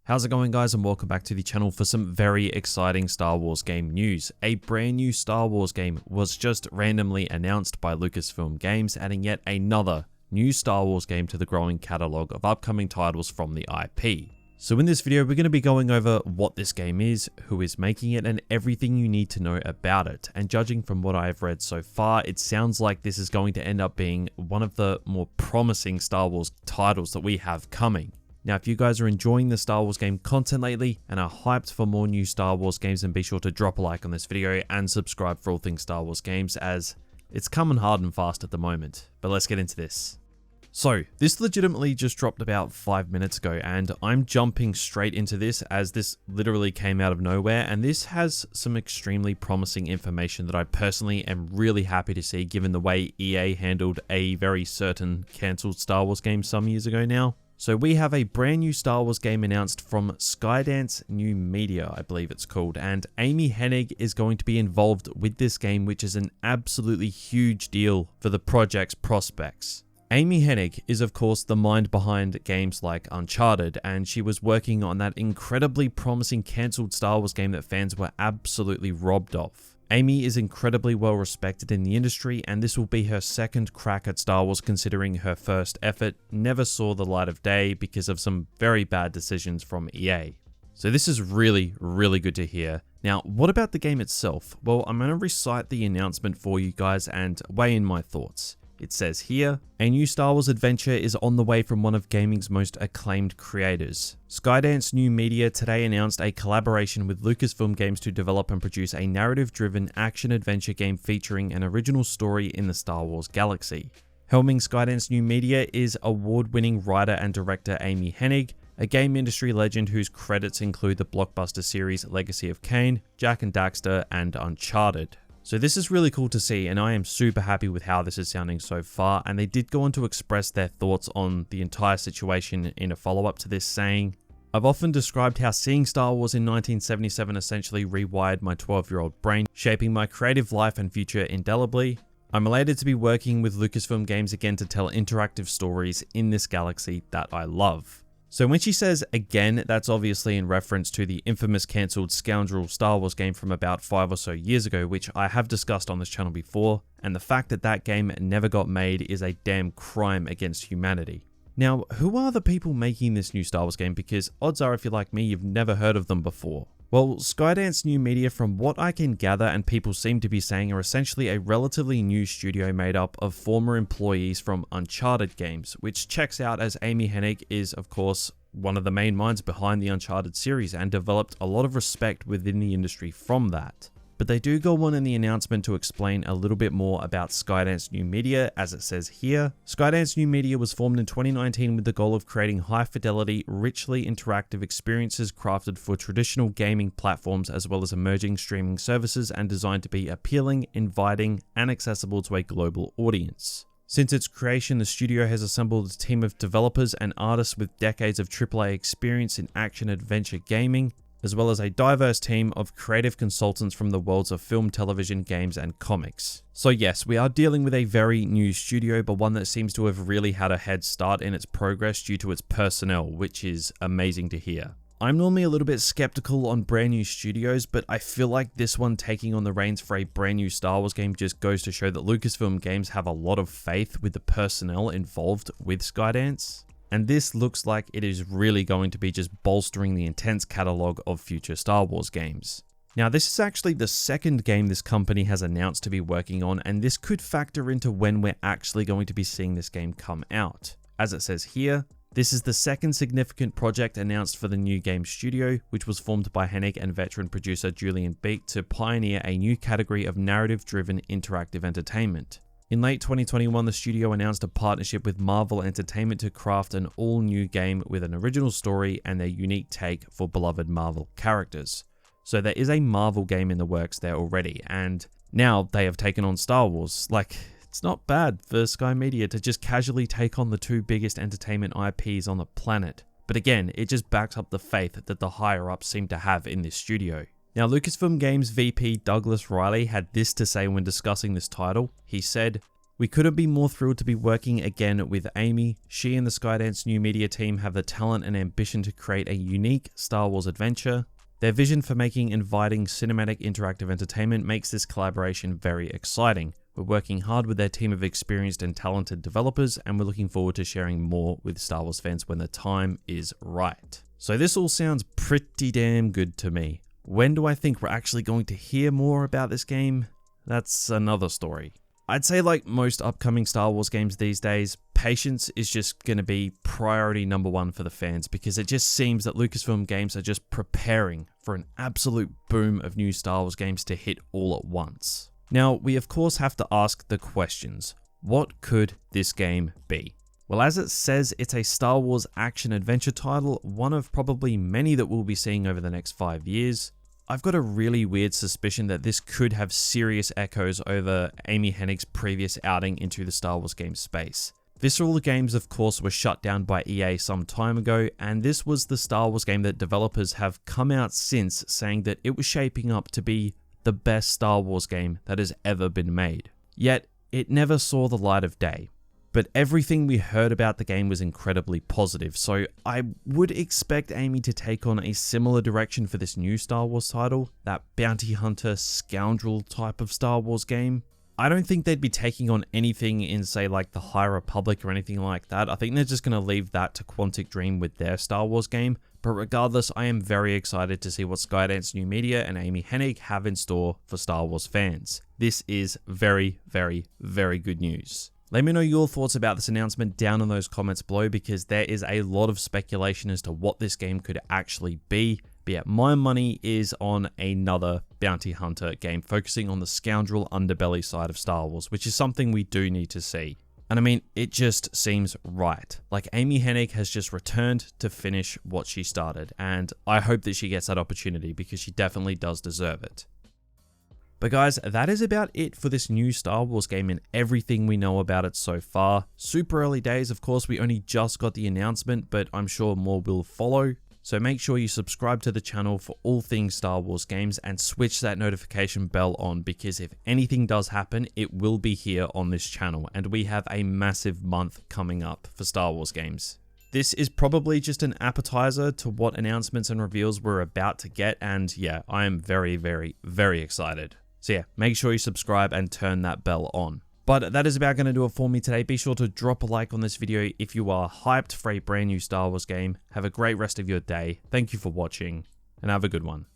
How's it going, guys, and welcome back to the channel for some very exciting Star Wars game news. A brand new Star Wars game was just randomly announced by Lucasfilm Games, adding yet another new Star Wars game to the growing catalogue of upcoming titles from the IP. So in this video, we're going to be going over what this game is, who is making it, and everything you need to know about it. And judging from what I've read so far, it sounds like this is going to end up being one of the more promising Star Wars titles that we have coming. Now, if you guys are enjoying the Star Wars game content lately and are hyped for more new Star Wars games, then be sure to drop a like on this video and subscribe for all things Star Wars games, as it's coming hard and fast at the moment. But let's get into this. So, this legitimately just dropped about 5 minutes ago, and I'm jumping straight into this as this literally came out of nowhere, and this has some extremely promising information that I personally am really happy to see, given the way EA handled a very certain cancelled Star Wars game some years ago now. So we have a brand new Star Wars game announced from Skydance New Media, I believe it's called, and Amy Hennig is going to be involved with this game, which is an absolutely huge deal for the project's prospects. Amy Hennig is of course the mind behind games like Uncharted, and she was working on that incredibly promising cancelled Star Wars game that fans were absolutely robbed of. Amy is incredibly well respected in the industry, and this will be her second crack at Star Wars, considering her first effort never saw the light of day because of some very bad decisions from EA. So this is really good to hear. Now, what about the game itself? Well, I'm going to recite the announcement for you guys and weigh in my thoughts. It says here, a new Star Wars adventure is on the way from one of gaming's most acclaimed creators. Skydance New Media today announced a collaboration with Lucasfilm Games to develop and produce a narrative-driven action-adventure game featuring an original story in the Star Wars galaxy. Helming Skydance New Media is award-winning writer and director Amy Hennig, a game industry legend whose credits include the blockbuster series Legacy of Kain, Jak and Daxter, and Uncharted. So this is really cool to see, and I am super happy with how this is sounding so far, and they did go on to express their thoughts on the entire situation in a follow-up to this, saying, "I've often described how seeing Star Wars in 1977 essentially rewired my 12-year-old brain, shaping my creative life and future indelibly. I'm elated to be working with Lucasfilm Games again to tell interactive stories in this galaxy that I love." So when she says again, that's obviously in reference to the infamous cancelled Scoundrel Star Wars game from about 5 or so years ago, which I have discussed on this channel before, and the fact that that game never got made is a damn crime against humanity. Now, who are the people making this new Star Wars game? Because odds are, if you're like me, you've never heard of them before. Well, Skydance New Media, from what I can gather and people seem to be saying, are essentially a relatively new studio made up of former employees from Uncharted games, which checks out as Amy Hennig is, of course, one of the main minds behind the Uncharted series and developed a lot of respect within the industry from that. But they do go on in the announcement to explain a little bit more about Skydance New Media, as it says here. Skydance New Media was formed in 2019 with the goal of creating high-fidelity, richly interactive experiences crafted for traditional gaming platforms as well as emerging streaming services, and designed to be appealing, inviting, and accessible to a global audience. Since its creation, the studio has assembled a team of developers and artists with decades of AAA experience in action-adventure gaming, as well as a diverse team of creative consultants from the worlds of film, television, games, and comics. So yes, we are dealing with a very new studio, but one that seems to have really had a head start in its progress due to its personnel, which is amazing to hear. I'm normally a little bit skeptical on brand new studios, but I feel like this one taking on the reins for a brand new Star Wars game just goes to show that Lucasfilm Games have a lot of faith with the personnel involved with Skydance. And this looks like it is really going to be just bolstering the intense catalogue of future Star Wars games. Now, this is actually the second game this company has announced to be working on, and this could factor into when we're actually going to be seeing this game come out. As it says here, this is the second significant project announced for the new game studio, which was formed by Hennig and veteran producer Julian Beek to pioneer a new category of narrative-driven interactive entertainment. In late 2021, the studio announced a partnership with Marvel Entertainment to craft an all-new game with an original story and their unique take for beloved Marvel characters. So there is a Marvel game in the works there already, and now they have taken on Star Wars. Like, it's not bad for Sky Media to just casually take on the two biggest entertainment IPs on the planet. But again, it just backs up the faith that the higher-ups seem to have in this studio. Now, Lucasfilm Games VP Douglas Riley had this to say when discussing this title. He said, We couldn't be more thrilled to be working again with Amy. She and the Skydance New Media team have the talent and ambition to create a unique Star Wars adventure. Their vision for making inviting cinematic interactive entertainment makes this collaboration very exciting. We're working hard with their team of experienced and talented developers, and we're looking forward to sharing more with Star Wars fans when the time is right. So this all sounds pretty damn good to me. When do I think we're actually going to hear more about this game? That's another story. I'd say like most upcoming Star Wars games these days, patience is just going to be priority number one for the fans, because it just seems that Lucasfilm Games are just preparing for an absolute boom of new Star Wars games to hit all at once. Now, we of course have to ask the questions. What could this game be? Well, as it says, it's a Star Wars action-adventure title, one of probably many that we'll be seeing over the next 5 years. I've got a really weird suspicion that this could have serious echoes over Amy Hennig's previous outing into the Star Wars game space. Visceral Games, of course, were shut down by EA some time ago, and this was the Star Wars game that developers have come out since saying that it was shaping up to be the best Star Wars game that has ever been made. Yet, it never saw the light of day. But everything we heard about the game was incredibly positive, so I would expect Amy to take on a similar direction for this new Star Wars title, that bounty hunter scoundrel type of Star Wars game. I don't think they'd be taking on anything in, say, like the High Republic or anything like that. I think they're just going to leave that to Quantic Dream with their Star Wars game. But regardless, I am very excited to see what Skydance New Media and Amy Hennig have in store for Star Wars fans. This is very, very, very good news. Let me know your thoughts about this announcement down in those comments below, because there is a lot of speculation as to what this game could actually be. But yeah, my money is on another bounty hunter game focusing on the scoundrel underbelly side of Star Wars, which is something we do need to see. And I mean, it just seems right. Like, Amy Hennig has just returned to finish what she started, and I hope that she gets that opportunity because she definitely does deserve it. But guys, that is about it for this new Star Wars game and everything we know about it so far. Super early days, of course, we only just got the announcement, but I'm sure more will follow. So make sure you subscribe to the channel for all things Star Wars games and switch that notification bell on, because if anything does happen, it will be here on this channel, and we have a massive month coming up for Star Wars games. This is probably just an appetizer to what announcements and reveals we're about to get, and yeah, I am very, very, very excited. So yeah, make sure you subscribe and turn that bell on. But that is about going to do it for me today. Be sure to drop a like on this video if you are hyped for a brand new Star Wars game. Have a great rest of your day. Thank you for watching, and have a good one.